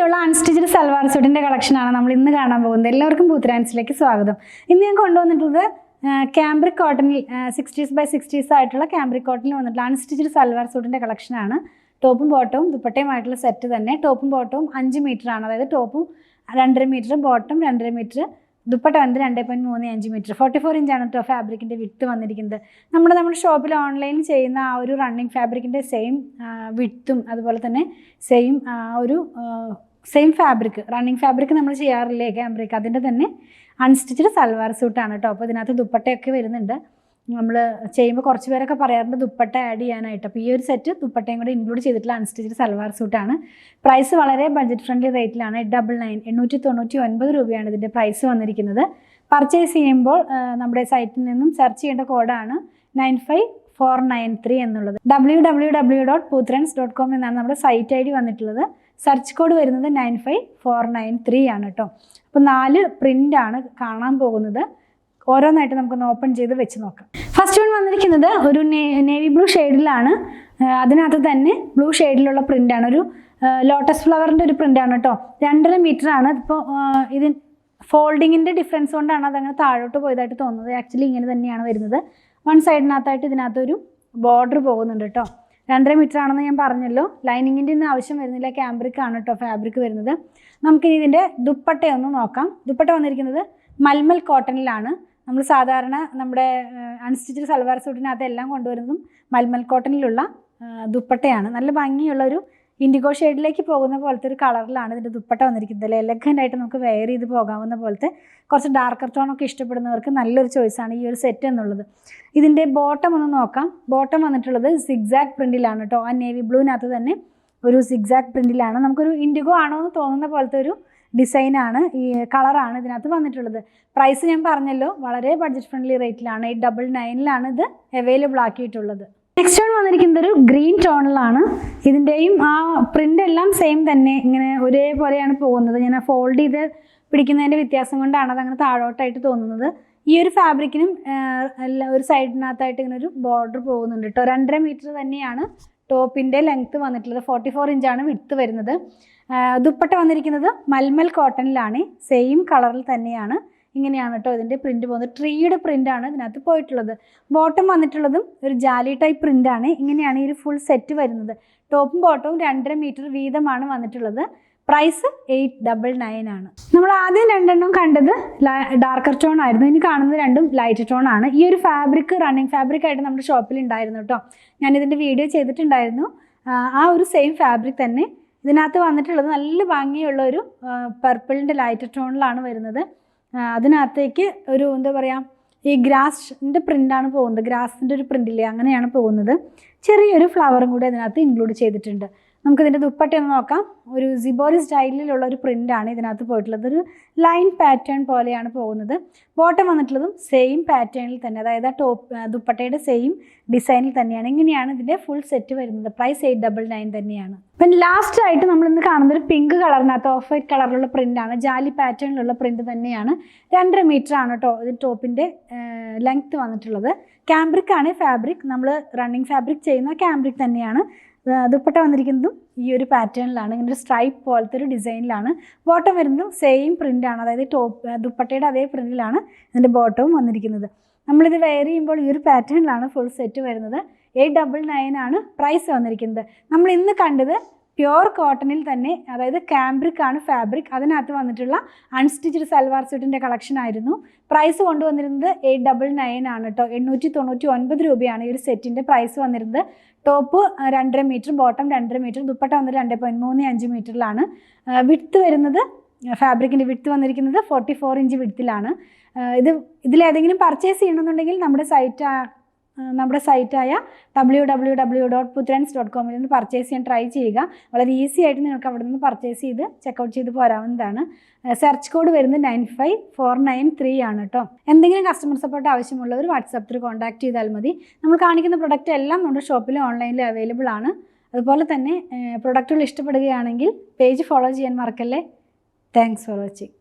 ഭംഗിയുള്ള അൺസ്റ്റിച്ച്ഡ് സൽവാർ സ്യൂട്ടിൻ്റെ കളക്ഷനാണ് നമ്മൾ ഇന്ന് കാണാൻ പോകുന്നത്. എല്ലാവർക്കും പൂത്രാൻസിലേക്ക് സ്വാഗതം. ഇന്ന് ഞാൻ കൊണ്ടുവന്നിട്ടുള്ളത് ക്യാമ്പ്രിക് കോട്ടണിൽ 60s by 60s ആയിട്ടുള്ള ക്യാമ്പ്രിക് കോട്ടണിൽ വന്നിട്ടുള്ള അൺസ്റ്റിച്ച്ഡ് സൽവാർ സ്യൂട്ടിൻ്റെ കളക്ഷനാണ്. ടോപ്പും ബോട്ടവും ദുപ്പട്ടയുമായിട്ടുള്ള സെറ്റ് തന്നെ. ടോപ്പും ബോട്ടവും 5 മീറ്ററാണ്, അതായത് ടോപ്പും 2.5 മീറ്റർ, ബോട്ടം 2.5 മീറ്റർ, ദുപ്പട്ട വന്ന് 2.35 മീറ്റർ. 44 ഇഞ്ചാണ് കേട്ടോ ഫാബ്രിക്കിൻ്റെ വിഡ്ത്ത് വന്നിരിക്കുന്നത്. നമ്മുടെ ഷോപ്പിൽ ഓൺലൈനിൽ ചെയ്യുന്ന ആ ഒരു റണ്ണിങ് ഫാബ്രിക്കിൻ്റെ സെയിം വിഡ്ത്തും അതുപോലെ തന്നെ സെയിം ഫാബ്രിക്, റണ്ണിങ് ഫാബ്രിക് നമ്മൾ ചെയ്യാറില്ലേ ക്യാമ്പ്രിക്, അതിൻ്റെ തന്നെ അൺസ്റ്റിച്ച്ഡ് സൽവാർ സ്യൂട്ടാണ് കേട്ടോ. അപ്പോൾ ഇതിനകത്ത് ദുപ്പട്ടയൊക്കെ വരുന്നുണ്ട്. നമ്മൾ ചെയ്യുമ്പോൾ കുറച്ച് പേരൊക്കെ പറയാറുണ്ട് ദുപ്പട്ട ആഡ് ചെയ്യാനായിട്ട്. അപ്പോൾ ഈ ഒരു സെറ്റ് ദുപ്പട്ടയും കൂടെ ഇൻക്ലൂഡ് ചെയ്തിട്ടുള്ള അൺസ്റ്റിച്ച്ഡ് സൽവാർ സ്യൂട്ടാണ്. പ്രൈസ് വളരെ ബഡ്ജറ്റ് ഫ്രണ്ട്ലി റേറ്റിലാണ്. 899 രൂപയാണ് ഇതിൻ്റെ പ്രൈസ് വന്നിരിക്കുന്നത്. പർച്ചേസ് ചെയ്യുമ്പോൾ നമ്മുടെ സൈറ്റിൽ നിന്നും സെർച്ച് ചെയ്യേണ്ട കോഡാണ് 95493 എന്നുള്ളത്. www.pootrans.com എന്നാണ് നമ്മുടെ സൈറ്റ് ID വന്നിട്ടുള്ളത്. സെർച്ച് കോഡ് വരുന്നത് 95493 ആണ് കേട്ടോ. അപ്പോൾ 4 പ്രിൻ്റാണ് കാണാൻ പോകുന്നത്. ഓരോന്നായിട്ട് നമുക്കൊന്ന് ഓപ്പൺ ചെയ്ത് വെച്ച് നോക്കാം. ഫസ്റ്റ് വൺ വന്നിരിക്കുന്നത് ഒരു നേവി ബ്ലൂ ഷെയ്ഡിലാണ്. അതിനകത്ത് തന്നെ ബ്ലൂ ഷെയ്ഡിലുള്ള പ്രിൻ്റാണ്. ഒരു ലോട്ടസ് ഫ്ലവറിൻ്റെ ഒരു പ്രിൻ്റാണ് കേട്ടോ. 2.5 മീറ്ററാണ്. ഇപ്പോൾ ഇത് ഫോൾഡിങ്ങിൻ്റെ ഡിഫറൻസ് കൊണ്ടാണ് അതങ്ങനെ താഴോട്ട് പോയതായിട്ട് തോന്നുന്നത്. ആക്ച്വലി ഇങ്ങനെ തന്നെയാണ് വരുന്നത്. വൺ സൈഡിനകത്തായിട്ട് ഇതിനകത്തൊരു ബോർഡർ പോകുന്നുണ്ട് കേട്ടോ. 2.5 മീറ്റർ ആണെന്ന് ഞാൻ പറഞ്ഞല്ലോ. ലൈനിങ്ങിൻ്റെ ഒന്നും ആവശ്യം വരുന്നില്ല. ക്യാമ്പ്രിക് ആണ് കേട്ടോ ഫാബ്രിക് വരുന്നത്. നമുക്കിനി ഇതിൻ്റെ ദുപ്പട്ടയൊന്ന് നോക്കാം. ദുപ്പട്ട വന്നിരിക്കുന്നത് മൽമൽ കോട്ടണിലാണ്. നമ്മൾ സാധാരണ നമ്മുടെ അൺസ്റ്റിച്ച്ഡ് സൽവാർ സ്യൂട്ടിനകത്ത് എല്ലാം കൊണ്ടുവരുന്നതും മൽമൽ കോട്ടണിലുള്ള ദുപ്പട്ടയാണ്. നല്ല ഭംഗിയുള്ള ഒരു ഇൻഡിഗോ ഷെയ്ഡിലേക്ക് പോകുന്ന പോലത്തെ ഒരു കളറിലാണ് ഇതിൻ്റെ ദുപ്പട്ട വന്നിരിക്കുന്നത്. അല്ലെ എലഗൻ്റ് ആയിട്ട് നമുക്ക് വെയർ ചെയ്ത് പോകാവുന്ന പോലത്തെ കുറച്ച് ഡാർക്കർ ടോണൊക്കെ ഇഷ്ടപ്പെടുന്നവർക്ക് നല്ലൊരു ചോയ്സാണ് ഈ ഒരു സെറ്റ് എന്നുള്ളത്. ഇതിൻ്റെ ബോട്ടം ഒന്ന് നോക്കാം. ബോട്ടം വന്നിട്ടുള്ളത് സിഗ്സാഗ് പ്രിൻറ്റിലാണ് കേട്ടോ. ആ നേവി ബ്ലൂവിനകത്ത് തന്നെ ഒരു സിഗ്സാഗ് പ്രിൻറ്റിലാണ്. നമുക്കൊരു ഇൻഡിഗോ ആണോ എന്ന് തോന്നുന്ന പോലത്തെ ഒരു ഡിസൈനാണ്, ഈ കളറാണ് ഇതിനകത്ത് വന്നിട്ടുള്ളത്. പ്രൈസ് ഞാൻ പറഞ്ഞല്ലോ വളരെ ബഡ്ജറ്റ് ഫ്രണ്ട്ലി റേറ്റിലാണ്. 899 ഇത് അവൈലബിൾ ആക്കിയിട്ടുള്ളത്. നെക്സ്റ്റ് വൺ വന്നിരിക്കുന്നത് ഒരു ഗ്രീൻ ടോണിലാണ്. ഇതിൻ്റെയും ആ പ്രിൻ്റ് എല്ലാം സെയിം തന്നെ, ഇങ്ങനെ ഒരേപോലെയാണ് പോകുന്നത്. ഞാൻ ഫോൾഡ് ചെയ്ത് പിടിക്കുന്നതിൻ്റെ വ്യത്യാസം കൊണ്ടാണ് അതങ്ങനെ താഴോട്ടായിട്ട് തോന്നുന്നത്. ഈ ഒരു ഫാബ്രിക്കിനും ഒരു സൈഡിനകത്തായിട്ട് ഇങ്ങനെ ഒരു ബോർഡർ പോകുന്നുണ്ട് കേട്ടോ. 2.5 മീറ്റർ തന്നെയാണ് ടോപ്പിൻ്റെ ലെങ്ത്ത് വന്നിട്ടുള്ളത്. 44 ഇഞ്ചാണ് വിഡ്ത്ത് വരുന്നത്. ദുപ്പട്ട വന്നിരിക്കുന്നത് മൽമൽ കോട്ടണിലാണ്. സെയിം കളറിൽ തന്നെയാണ്. ഇങ്ങനെയാണ് കേട്ടോ ഇതിൻ്റെ പ്രിൻറ്റ് പോകുന്നത്. ട്രീയുടെ പ്രിൻ്റാണ് ഇതിനകത്ത് പോയിട്ടുള്ളത്. ബോട്ടം വന്നിട്ടുള്ളതും ഒരു ജാലി ടൈപ്പ് പ്രിൻ്റാണ്. ഇങ്ങനെയാണ് ഈ ഒരു ഫുൾ സെറ്റ് വരുന്നത്. ടോപ്പും ബോട്ടവും 2.5 മീറ്റർ വീതമാണ് വന്നിട്ടുള്ളത്. പ്രൈസ് 899 ആണ്. നമ്മൾ ആദ്യം രണ്ടെണ്ണം കണ്ടത് ഡാർക്കർ ടോൺ ആയിരുന്നു. ഇനി കാണുന്നത് രണ്ടും ലൈറ്റ് ടോൺ ആണ്. ഈ ഒരു ഫാബ്രിക് റണ്ണിങ് ഫാബ്രിക് ആയിട്ട് നമ്മുടെ ഷോപ്പിൽ ഉണ്ടായിരുന്നു കേട്ടോ. ഞാനിതിൻ്റെ വീഡിയോ ചെയ്തിട്ടുണ്ടായിരുന്നു. ആ ഒരു സെയിം ഫാബ്രിക് തന്നെ ഇതിനകത്ത് വന്നിട്ടുള്ളത്. നല്ല ഭംഗിയുള്ള ഒരു പർപ്പിളിൻ്റെ ലൈറ്റ് ടോണിലാണ് വരുന്നത്. അതിനകത്തേക്ക് ഒരു എന്താ പറയുക, ഈ ഗ്രാസിൻ്റെ പ്രിൻ്റാണ് പോകുന്നത്. ഗ്രാസിൻ്റെ ഒരു പ്രിൻ്റില്ലേ, അങ്ങനെയാണ് പോകുന്നത്. ചെറിയൊരു ഫ്ലവറും കൂടി അതിനകത്ത് ഇൻക്ലൂഡ് ചെയ്തിട്ടുണ്ട്. നമുക്കിതിൻ്റെ ദുപ്പട്ട ഒന്ന് നോക്കാം. ഒരു സിബോറി സ്റ്റൈലിലുള്ള ഒരു പ്രിൻ്റാണ് ഇതിനകത്ത് പോയിട്ടുള്ളത്. ഒരു ലൈൻ പാറ്റേൺ പോലെയാണ് പോകുന്നത്. ബോട്ടം വന്നിട്ടുള്ളതും സെയിം പാറ്റേണിൽ തന്നെ, അതായത് ആ ദുപ്പട്ടയുടെ സെയിം ഡിസൈനിൽ തന്നെയാണ്. ഇങ്ങനെയാണ് ഇതിൻ്റെ ഫുൾ സെറ്റ് വരുന്നത്. പ്രൈസ് 899 തന്നെയാണ്. പിന്നെ ലാസ്റ്റ് ആയിട്ട് നമ്മളിന്ന് കാണുന്നത് ഒരു പിങ്ക് കളറിനകത്ത് ഓഫ് വൈറ്റ് കളറിലുള്ള പ്രിൻ്റാണ്. ജാലി പാറ്റേണിലുള്ള പ്രിൻ്റ് തന്നെയാണ്. 2.5 മീറ്റർ ആണ് കേട്ടോ ഇത് ടോപ്പിൻ്റെ ലെങ്ത്ത് വന്നിട്ടുള്ളത്. ക്യാമ്പ്രിക് ആണ് ഫാബ്രിക്. നമ്മൾ റണ്ണിങ് ഫാബ്രിക് ചെയ്യുന്ന ക്യാമ്പ്രിക് തന്നെയാണ്. ദുപ്പട്ട വന്നിരിക്കുന്നതും ഈ ഒരു പാറ്റേണിലാണ്, ഇങ്ങനെ ഒരു സ്ട്രൈപ്പ് പോലത്തെ ഒരു ഡിസൈനിലാണ്. ബോട്ടം വരുന്നതും സെയിം പ്രിൻ്റാണ്, അതായത് ദുപ്പട്ടയുടെ അതേ പ്രിൻ്റിലാണ് ഇതിൻ്റെ ബോട്ടവും വന്നിരിക്കുന്നത്. നമ്മളിത് വെയർ ചെയ്യുമ്പോൾ ഈ ഒരു പാറ്റേണിലാണ് ഫുൾ സെറ്റ് വരുന്നത്. 899 ആണ് പ്രൈസ് വന്നിരിക്കുന്നത്. നമ്മൾ ഇന്ന് കണ്ടത് പ്യുവർ കോട്ടണിൽ തന്നെ, അതായത് ക്യാമ്പ്രിക് ആണ് ഫാബ്രിക്. അതിനകത്ത് വന്നിട്ടുള്ള അൺസ്റ്റിച്ച്ഡ് സൽവാർ സ്യൂട്ടിൻ്റെ കളക്ഷൻ ആയിരുന്നു. പ്രൈസ് കൊണ്ടുവന്നിരുന്നത് 899 ആണ് കേട്ടോ. 899 രൂപയാണ് ഈ ഒരു സെറ്റിൻ്റെ പ്രൈസ് വന്നിരുന്നത്. Top 2.5 metre, bottom 2.5 metre, dupatta വന്നിട്ട് 2.35 മീറ്ററിലാണ്. വിഡ്ത്ത് വരുന്നത്, ഫാബ്രിക്കിൻ്റെ വിഡ്ത്ത് വന്നിരിക്കുന്നത് 44 ഇഞ്ച് വിഡ്ത്തിലാണ്. ഇതിലേതെങ്കിലും പർച്ചേസ് ചെയ്യണമെന്നുണ്ടെങ്കിൽ നമ്മുടെ സൈറ്റായ www.pootrans.com നിന്ന് പർച്ചേസ് ചെയ്യാൻ ട്രൈ ചെയ്യുക. വളരെ ഈസി ആയിട്ട് നിങ്ങൾക്ക് അവിടെ നിന്ന് പർച്ചേസ് ചെയ്ത് ചെക്കൗട്ട് ചെയ്ത് പോരാവുന്നതാണ്. സെർച്ച് കോഡ് വരുന്നത് 95493 ആണ് കേട്ടോ. എന്തെങ്കിലും കസ്റ്റമർ സപ്പോർട്ട് ആവശ്യമുള്ളവർ വാട്സാപ്പ് ത്രൂ കോൺടാക്ട് ചെയ്താൽ മതി. നമ്മൾ കാണിക്കുന്ന പ്രൊഡക്റ്റ് എല്ലാം നമ്മുടെ ഷോപ്പിലും ഓൺലൈനിലും അവൈലബിൾ ആണ്. അതുപോലെ തന്നെ പ്രൊഡക്റ്റുകൾ ഇഷ്ടപ്പെടുകയാണെങ്കിൽ പേജ് ഫോളോ ചെയ്യാൻ മറക്കല്ലേ. Thanks for watching.